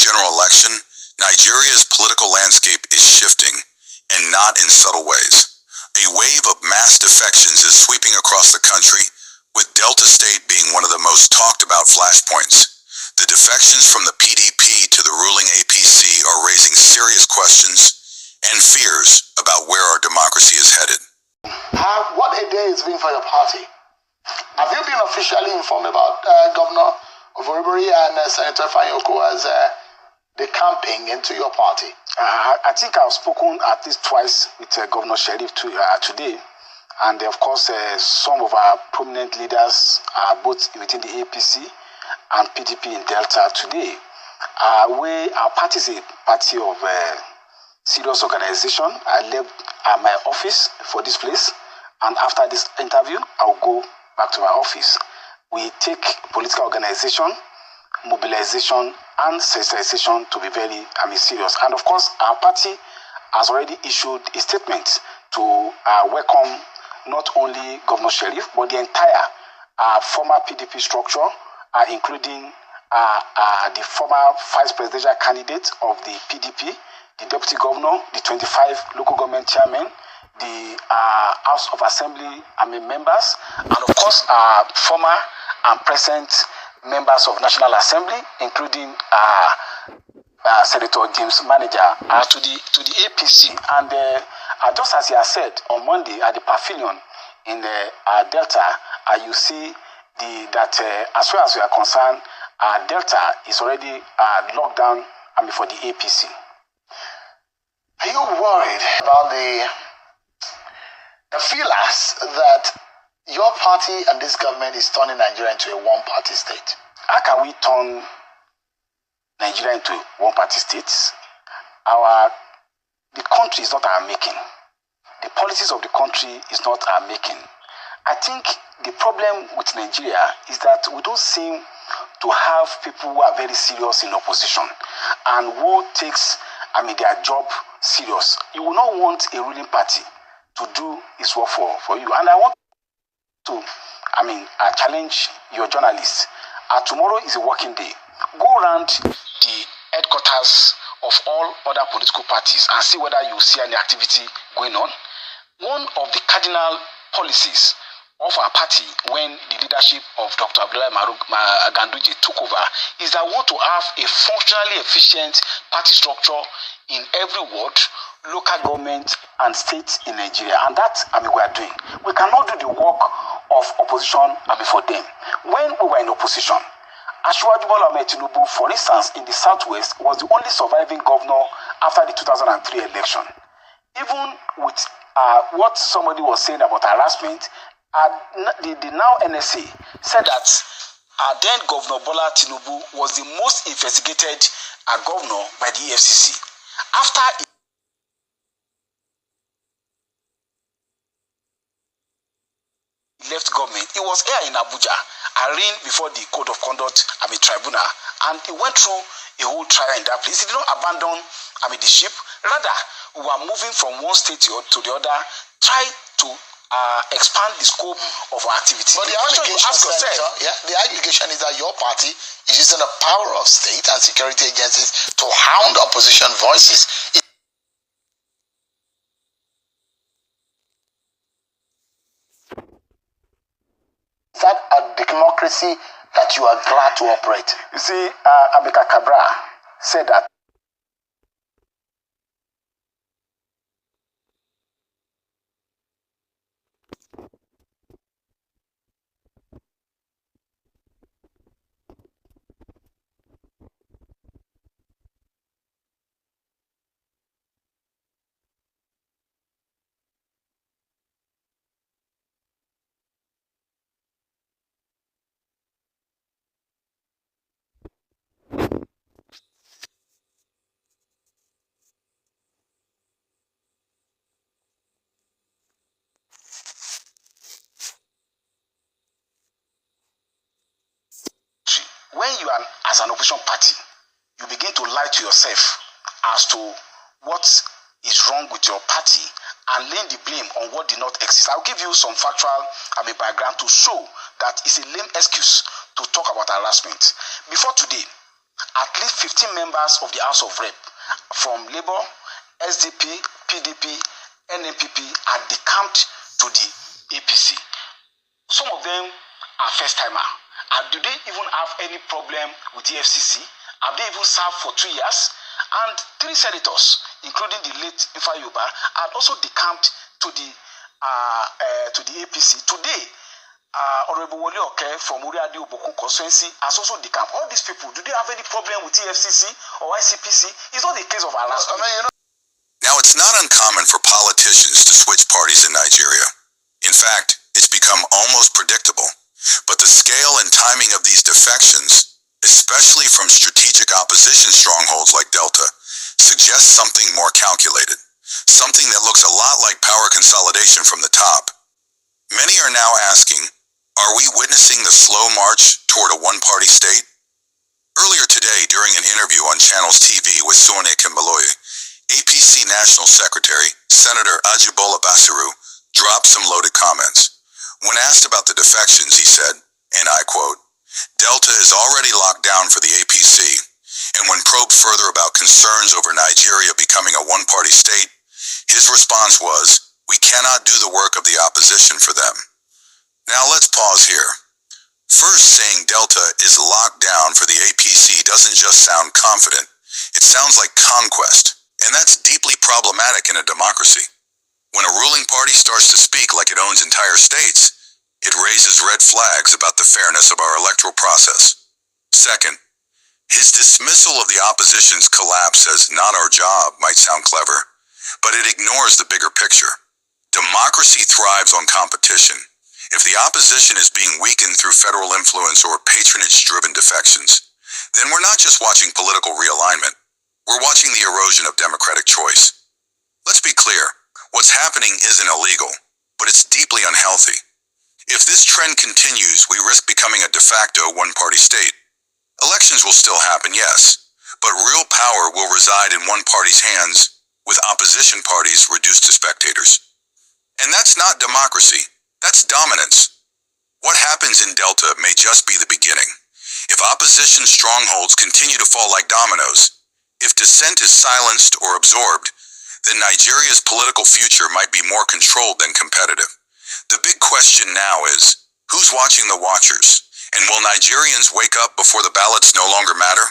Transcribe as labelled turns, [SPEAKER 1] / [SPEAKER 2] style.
[SPEAKER 1] general election, Nigeria's political landscape is shifting, and not in subtle ways. A wave of mass defections is sweeping across the country, with Delta State being one of the most talked about flashpoints. The defections from the PDP to the ruling APC are raising serious questions and fears about where our democracy is headed.
[SPEAKER 2] What a day it's been for your party. Have you been officially informed about Governor Ovoribori and Senator Fanyoko as the camping into your party?
[SPEAKER 3] I think I've spoken at least twice with Governor Sheriff today. And of course, some of our prominent leaders are both within the APC and PDP in Delta today. Our party is a party of serious organization. I left my office for this place. And after this interview, I'll go back to my office. We take political organization, mobilization, and sensitization to be very serious. And of course, our party has already issued a statement to welcome not only Governor Sheriff, but the entire former PDP structure, including the former vice presidential candidate of the PDP, the deputy governor, the 25 local government chairmen, the House of Assembly members, and of course former and present members of National Assembly, including Senator James Manager, to the APC. And just as he has said on Monday at the pavilion in Delta, you see that as far as we are concerned, Delta is already locked down for the APC.
[SPEAKER 2] Are you worried about the feelers that your party and this government is turning Nigeria into a one-party state?
[SPEAKER 3] How can we turn Nigeria into a one-party state? The country is not our making. The policies of the country is not our making. I think the problem with Nigeria is that we don't seem to have people who are very serious in opposition and who takes their job serious. You will not want a ruling party to do its work for you. And I want to challenge your journalists. Tomorrow is a working day. Go around the headquarters of all other political parties and see whether you see any activity going on. One of the cardinal policies of our party when the leadership of Dr. Abdullahi Ganduje took over is that we want to have a functionally efficient party structure in every ward, local government and states in Nigeria. And that we are doing. We cannot do the work of opposition for them. When we were in opposition, Ajibola Basiru, for instance, in the Southwest, was the only surviving governor after the 2003 election. Even with what somebody was saying about harassment, the now NSA said that then Governor Bola Tinubu was the most investigated governor by the EFCC. After he left government, he was here in Abuja, arraigned before the Code of Conduct tribunal, and he went through a whole trial in that place. He did not abandon the ship. Rather, we were moving from one state to the other, try to expand the scope of our activity.
[SPEAKER 2] But the allegation is that your party is using the power of state and security agencies to hound opposition voices. Is that a democracy that you are glad to operate?
[SPEAKER 3] You see, Abika Cabra said that when you are as an opposition party, you begin to lie to yourself as to what is wrong with your party and lay the blame on what did not exist. I'll give you some factual background to show that it's a lame excuse to talk about harassment. Before today, at least 15 members of the House of Rep from Labour, SDP, PDP, NNPP are decamped to the APC. Some of them are first-timer. And do they even have any problem with the FCC? Have they even served for 2 years? And 3 senators, including the late Ifeanyi, are also decamped to the APC. Today, Honorable Wole Oke from Uriadi Obokun constituency has also decamped. All these people, do they have any problem with FCC or ICPC? It's not the case of Alaska.
[SPEAKER 1] Now, it's not uncommon for politicians to switch parties in Nigeria. In fact, it's become almost predictable. But the scale and timing of these defections, especially from strategic opposition strongholds like Delta, suggests something more calculated, something that looks a lot like power consolidation from the top. Many are now asking, are we witnessing the slow march toward a one-party state? Earlier today, during an interview on Channels TV with Seun Akinbaloye, APC National Secretary, Senator Ajibola Basiru, dropped some loaded comments. When asked about the defections, he said, and I quote, "Delta is already locked down for the APC," and when probed further about concerns over Nigeria becoming a one-party state, his response was, "We cannot do the work of the opposition for them." Now let's pause here. First, saying Delta is locked down for the APC doesn't just sound confident, it sounds like conquest, and that's deeply problematic in a democracy. When a ruling party starts to speak like it owns entire states, it raises red flags about the fairness of our electoral process. Second, his dismissal of the opposition's collapse as "not our job" might sound clever, but it ignores the bigger picture. Democracy thrives on competition. If the opposition is being weakened through federal influence or patronage-driven defections, then we're not just watching political realignment, we're watching the erosion of democratic choice. Let's be clear. What's happening isn't illegal, but it's deeply unhealthy. If this trend continues, we risk becoming a de facto one-party state. Elections will still happen, yes, but real power will reside in one party's hands, with opposition parties reduced to spectators. And that's not democracy, that's dominance. What happens in Delta may just be the beginning. If opposition strongholds continue to fall like dominoes, if dissent is silenced or absorbed, then Nigeria's political future might be more controlled than competitive. The big question now is, who's watching the watchers? And will Nigerians wake up before the ballots no longer matter?